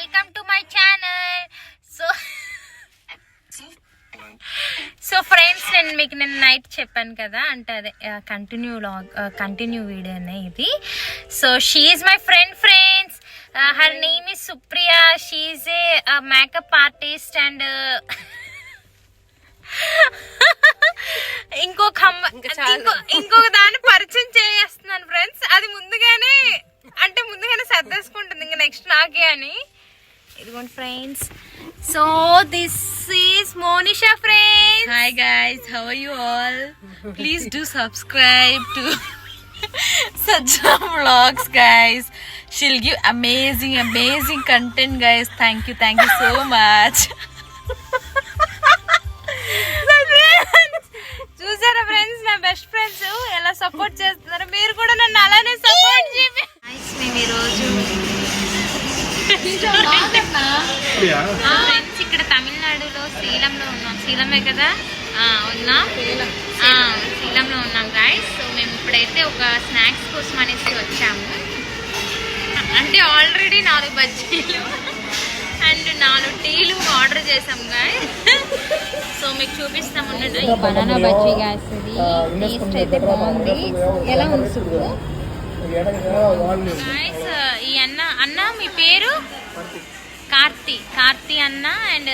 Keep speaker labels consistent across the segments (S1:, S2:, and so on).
S1: Welcome to my channel. So friends, నేను మీకు నిన్న నైట్ చెప్పాను కదా, అంటే అదే కంటిన్యూ వీడియోనే ఇది. So she is my friends. Her name is Supriya. She is a makeup artist and ఇంకొక దాన్ని పరిచయం చేస్తున్నాను ఫ్రెండ్స్. అది ముందుగానే సర్దేసుకుంటుంది, ఇంకా నెక్స్ట్ నాకే అని. ఇదిగోండి friends. So this is Monisha friends.
S2: Hi guys, how are you all? Please do subscribe to Sajja Vlogs guys. She'll give amazing content guys. Thank you so much.
S1: చూసారా ఫ్రెండ్స్, నా బెస్ట్ ఫ్రెండ్స్ ఎలా support చేస్తున్నారు. మీరు కూడా నన్ను అలానే support చేయండి. మేము ఈరోజు ఫ్రెండ్స్ ఇక్కడ తమిళనాడులో శ్రీలంలో ఉన్నాం. శ్రీలమే కదా శ్రీలంలో ఉన్నాం గాయస్. సో మేము ఇప్పుడైతే ఒక స్నాక్స్ కోసం అనేసి వచ్చాము. అంటే ఆల్రెడీ 4 బజ్జీలు అండ్ 4 టీలు ఆర్డర్ చేసాం గాయస్. సో మీకు చూపిస్తాము. బనానా బజ్జీ గాయస్, ఇది టేస్ట్ అయితే బాగుంది. ఎలా ఉంది గాయస్? ఈ అన్న మీ పేరు? కార్తీ అన్న అండ్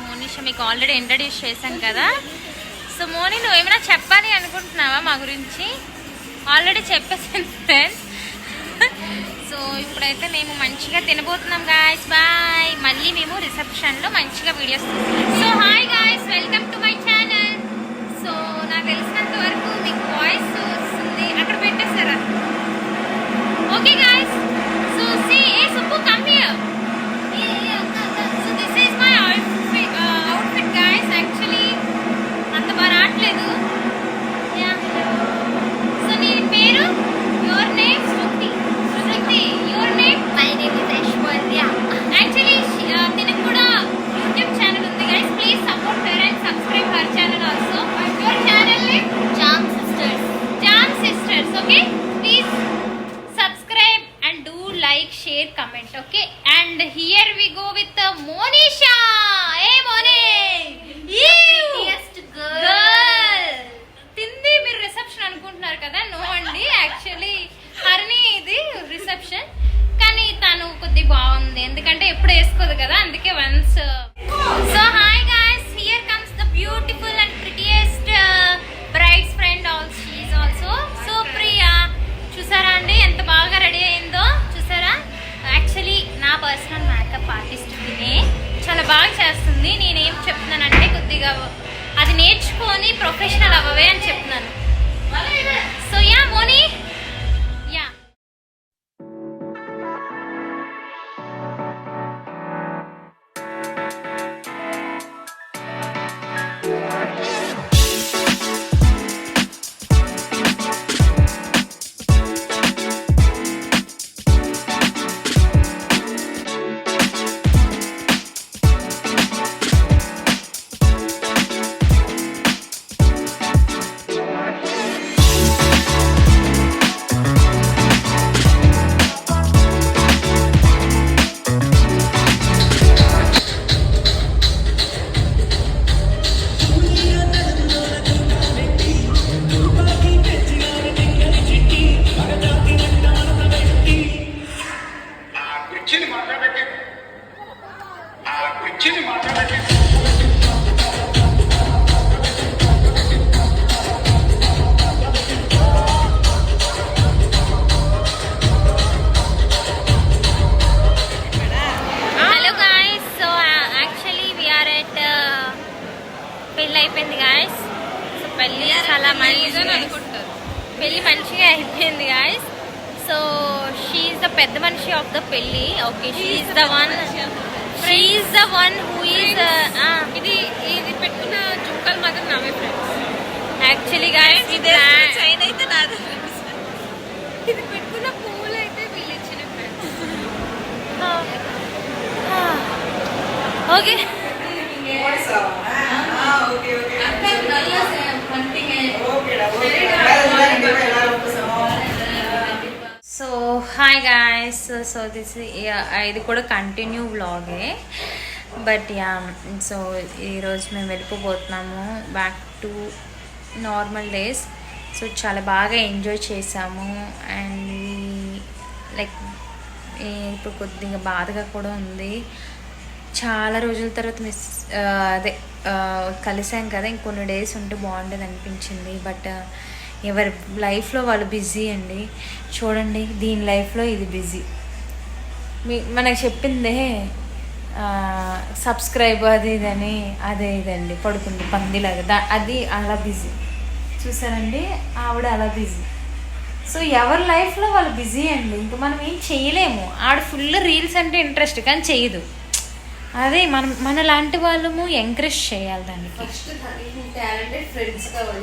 S1: మోనిషా. మీకు ఆల్రెడీ ఇంట్రడ్యూస్ చేశాను కదా. సో మోని, నువ్వు ఏమైనా చెప్పాలి అనుకుంటున్నావా మా గురించి? ఆల్రెడీ చెప్పేసాను ఫ్రెండ్స్. సో ఇప్పుడైతే మేము మంచిగా తినబోతున్నాం గాయస్. బాయ్. మళ్ళీ మేము రిసెప్షన్లో మంచిగా వీడియోస్ తీస్తాం. So hi guys, welcome to my channel. So నాకు తెలిసినంత వరకు మీకు వాయిస్ వస్తుంది. అక్కడ పెట్టేస్తారా? Okay guys. సో సీ ఏ Subbu, come here. So this is my outfit guys. Actually అంత బాగా రావట్లేదు. సో నీ పేరు? Your name? Shruti. Your name? My name is Aishwarya. Actually తినకు కూడా యూట్యూబ్ ఛానల్ ఉంది guys. Please support her and subscribe her channel also. Your channel name? Jam sisters. Okay, please subscribe and do like, share, comment. Okay, and here we go with Monisha. Hey Moni, prettiest girl. తింది మీరు reception అనుకుంటున్నారు కదా? No అండి, actually హరిని ఇది reception. కానీ తను కొద్దిగా బాగుంది, ఎందుకంటే ఎప్పుడు వేసుకోదు కదా, అందుకే once. So hi guys, here comes the beautiful and prettiest bride's friend also. She is also Supriya. చూసారా అండి ఎంత బాగా రెడీ అయిందో? చూసారా? యాక్చువల్లీ నా పర్సనల్ మేకప్ ఆర్టిస్ట్ తినే చాలా బాగా చేస్తుంది. నేనేం చెప్తున్నానంటే కొద్దిగా అది నేర్చుకొని ప్రొఫెషనల్ అవ్వవే అని చెప్తున్నాను. సో యా మోని, యా అయిపోయింది గాయస్. సో పెళ్ళి చాలా పెళ్ళి మంచిగా అయిపోయింది guys. So she is the పెద్ద మనిషి ఆఫ్ ద పెళ్ళి. Okay, she is the one who is ఇది పెట్టుకున్న జుక్కలు మాత్రం నావే ఫ్రెండ్స్. యాక్చువల్లీ గాయస్ చైన్ అయితే నాదే ఫ్రెండ్స్. ఇది పెట్టుకున్న పువ్వులు అయితే వీళ్ళు ఇచ్చిన friends. Okay so hi guys. So this ఇది కూడా కంటిన్యూ వ్లాగే, బట్ యా. సో ఈరోజు మేము వెళ్ళిపోతున్నాము బ్యాక్ టు నార్మల్ డేస్. సో చాలా బాగా ఎంజాయ్ చేసాము. అండ్ లైక్ ఇప్పుడు కొద్దిగా బాధగా కూడా ఉంది. చాలా రోజుల తర్వాత కలిసాం కదా, ఇంకొన్ని డేస్ ఉంటే బాగుండేది అనిపించింది. బట్ ఎవరి లైఫ్లో వాళ్ళు బిజీ అండి. చూడండి, దీని లైఫ్లో ఇది బిజీ. మనకు చెప్పిందే సబ్స్క్రైబ్ అది ఇదని, అదే ఇదండి పడుకుంది పందిలాగా. అది అలా బిజీ చూసారండి, ఆవిడ అలా బిజీ. సో ఎవరి లైఫ్లో వాళ్ళు బిజీ అండి. ఇంకా మనం ఏం చేయలేము. ఆవిడ ఫుల్ రీల్స్ అంటే ఇంట్రెస్ట్ కానీ చేయదు. అదే మన లాంటి వాళ్ళము ఎంకరేజ్ చేయాలి దానికి.
S2: టాలెంటెడ్ ఫ్రెండ్స్ కావాలి.